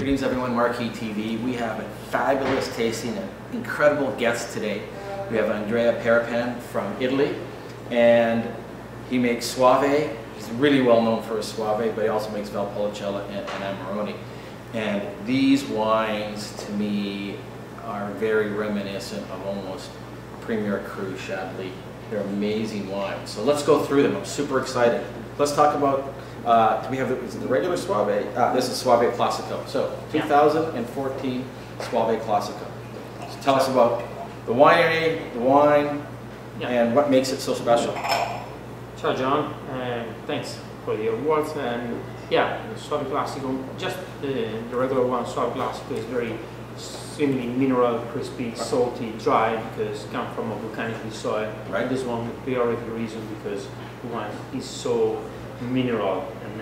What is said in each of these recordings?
Greetings everyone, Marquis TV. We have a fabulous tasting and incredible guest today. We have Andrea Pieropan from Italy, and he makes Soave. He's really well known for his Soave, but he also makes Valpolicella and Amarone. And these wines, to me, are very reminiscent of almost Premier Cru Chablis. They're amazing wines. So let's go through them. I'm super excited. Let's talk about, do we have the regular Soave? This is Soave Classico. So 2014 Soave Classico. So tell us about the winery, the wine, and what makes it so special. Ciao John, thanks for your words. And yeah, Soave Classico, just the regular one, Soave Classico is very extremely mineral, crispy, salty, dry, because it comes from a volcanic soil. Right. This one, the priority reason, because the wine is so mineral and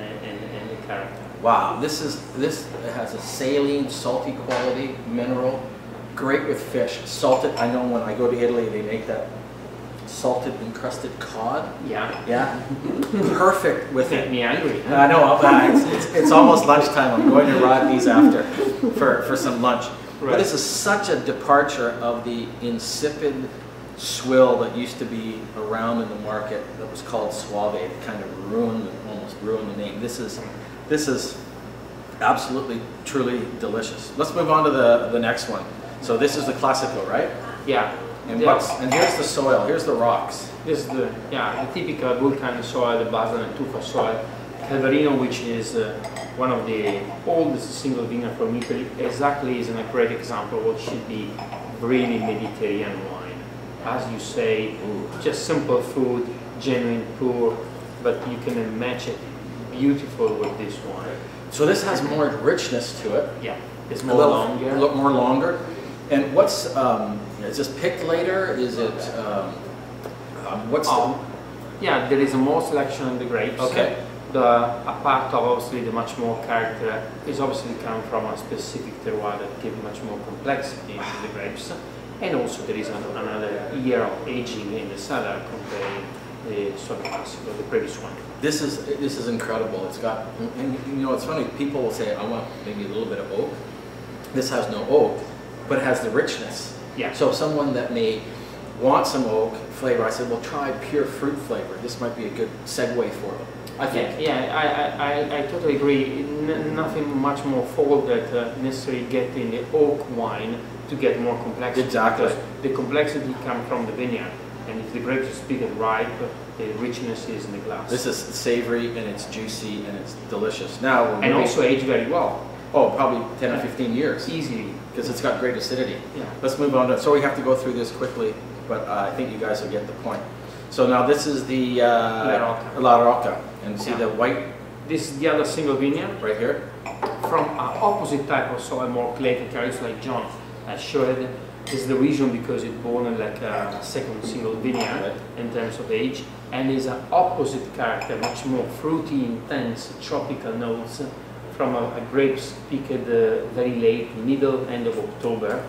the character. Wow, this has a saline, salty quality, mineral, great with fish. Salted, I know when I go to Italy, they make that salted encrusted cod. Yeah. Yeah. Perfect with it. Make me angry. Huh? I know, it's almost lunchtime. I'm going to ride these after for some lunch. Right. But this is such a departure of the insipid swill that used to be around in the market that was called Soave. It kind of almost ruined the name. This is absolutely, truly delicious. Let's move on to the next one. So this is the Classico, right? Yeah. And here's the soil. Here's the rocks. This is the typical volcanic soil, the basalt and tufa soil. Calvarino, which is one of the oldest single vineyard from Italy, exactly is a great example of what should be really Mediterranean wine. As you say, just simple food, genuine, pure, but you can match it beautiful with this wine. So this has more richness to it. Yeah, it's more longer. A little more longer. And what's, is this picked later? Is it, what's yeah, there is more selection in the grapes. Okay. A part of obviously the much more character is obviously come from a specific terroir that gives much more complexity into the grapes. And also there is another year of aging in the cellar compared to the Soave Classico, the previous one. This is incredible. It's got, and you know, it's funny, people will say, I want maybe a little bit of oak. This has no oak, but it has the richness. Yeah. So someone that may want some oak flavor, I said, well, try pure fruit flavor. This might be a good segue for them, I think. Yeah, I totally agree. Nothing much more fault that necessarily get in the oak wine to get more complexity. Exactly. Because the complexity comes from the vineyard. And if the grapes is big and ripe, the richness is in the glass. This is savory and it's juicy and it's delicious. Now, and also aged very well. Oh, probably 10 or 15 years. Easily. Because it's got great acidity. Yeah. Let's move on to, so we have to go through this quickly, but I think you guys will get the point. So now this is the La Rocca. And see the white? This is the other single vineyard. Right here. From an opposite type of soil, more clay characters like John showed. This is the reason because it's born like a second single vineyard in terms of age, and is an opposite character, much more fruity, intense, tropical notes from a grapes picked very late, middle, end of October.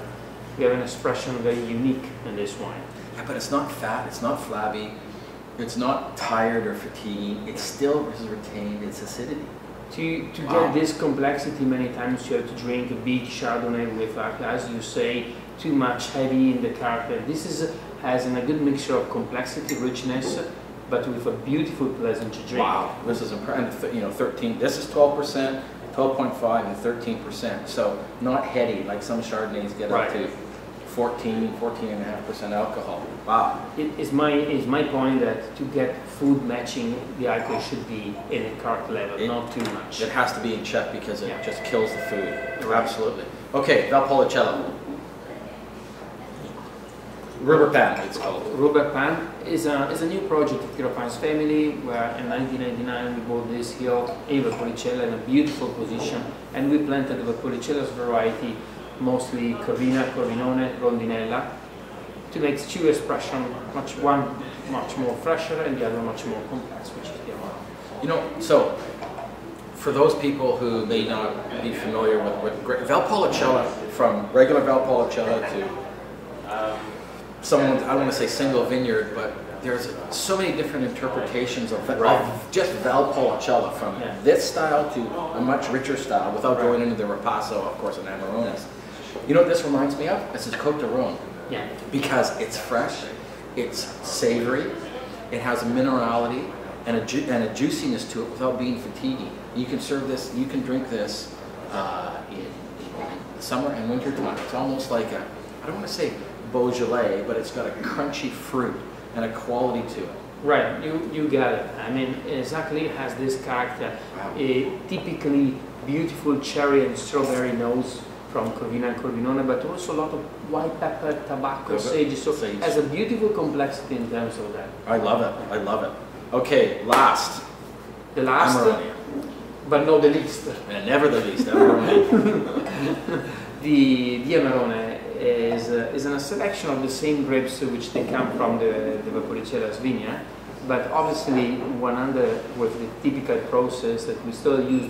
We have an expression very unique in this wine. Yeah, but it's not fat, it's not flabby, it's not tired or fatiguing, it still has retained its acidity. To get this complexity, many times you have to drink a big Chardonnay with, as you say, too much heavy in the character. This has a good mixture of complexity, richness, but with a beautiful, pleasant to drink. Wow, this is impressive. You know, 13. This is 12%, 12.5, and 13%. So not heady like some Chardonnays get up to 14.5% alcohol. Wow. It is my point that to get food matching, the alcohol should be in a cart level, not too much. It has to be in check because it just kills the food. Absolutely. Okay, Valpolicella. Pieropan, it's called. Pieropan is a new project of Pieropan's family, where in 1999 we bought this hill in Valpolicella in a beautiful position, and we planted the Valpolicella's variety, mostly Corvina, Corvinone, Rondinella, to make two expressions, one much more fresher and the other much more complex, which is the Amaro. You know, so for those people who may not be familiar with Valpolicella, from regular Valpolicella to someone, I don't want to say single vineyard, but there's so many different interpretations of just Valpolicella, from this style to a much richer style, without going into the Ripasso, of course, and Amarones. You know what this reminds me of? This is Côte de Rhône. Yeah. Because it's fresh, it's savory, it has a minerality and a juiciness to it without being fatiguing. You can serve this, you can drink this in summer and winter time. It's almost like a, I don't want to say Beaujolais, but it's got a crunchy fruit and a quality to it. Right, you got it. I mean, exactly, it has this character. A typically beautiful cherry and strawberry nose from Corvina and Corvinone, but also a lot of white pepper, tobacco, sage. So it has a beautiful complexity in terms of that. I love it. I love it. Okay, last. The last, Amarone. but not the least. And never the least. Amarone. The Amarone is a selection of the same grapes which they come from the Valpolicella's vineyard, but obviously with the typical process that we still use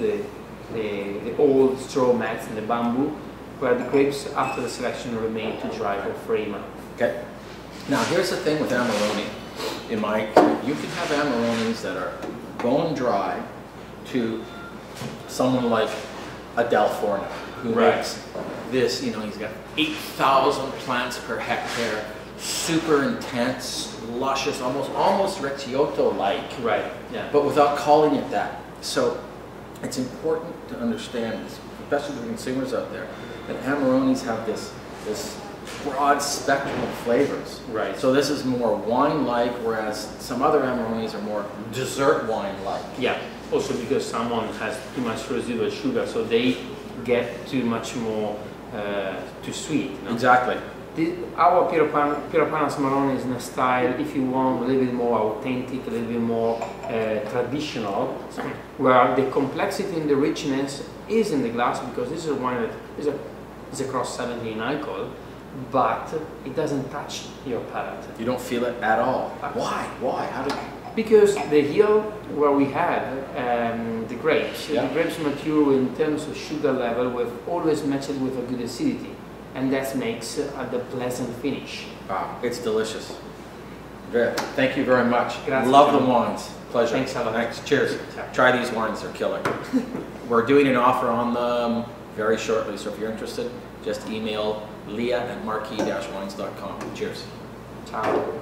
the old straw mats and the bamboo, where the grapes after the selection remain to dry for 3 months. Okay. Now here's the thing with Amarone. In my experience, you can have Amarones that are bone dry to someone like a Delforno, who makes this, you know, he's got 8,000 plants per hectare, super intense, luscious, almost Recioto-like. Right, yeah. But without calling it that. So it's important to understand this, especially the consumers out there, that Amarones have this broad spectrum of flavors. Right. So this is more wine-like, whereas some other Amarones are more dessert wine-like. Yeah. Also because someone has too much residual sugar, so they get too much more too sweet. No? Exactly. Our Pieropan Amarone is in a style, if you want, a little bit more authentic, a little bit more traditional, where the complexity and the richness is in the glass, because this is a wine that is across 70 in alcohol, but it doesn't touch your palate. You don't feel it at all. Why? How did? Because the hill where we had the grapes mature in terms of sugar level, we've always matched it with a good acidity, and that makes the pleasant finish. Wow, it's delicious. Andrea, thank you very much. Grazie. Love the wines. Pleasure. Thanks a lot. Thanks. Cheers. Try these wines, they're killer. We're doing an offer on them very shortly, so if you're interested, just email Leah at marquis-wines.com. Cheers. Ciao.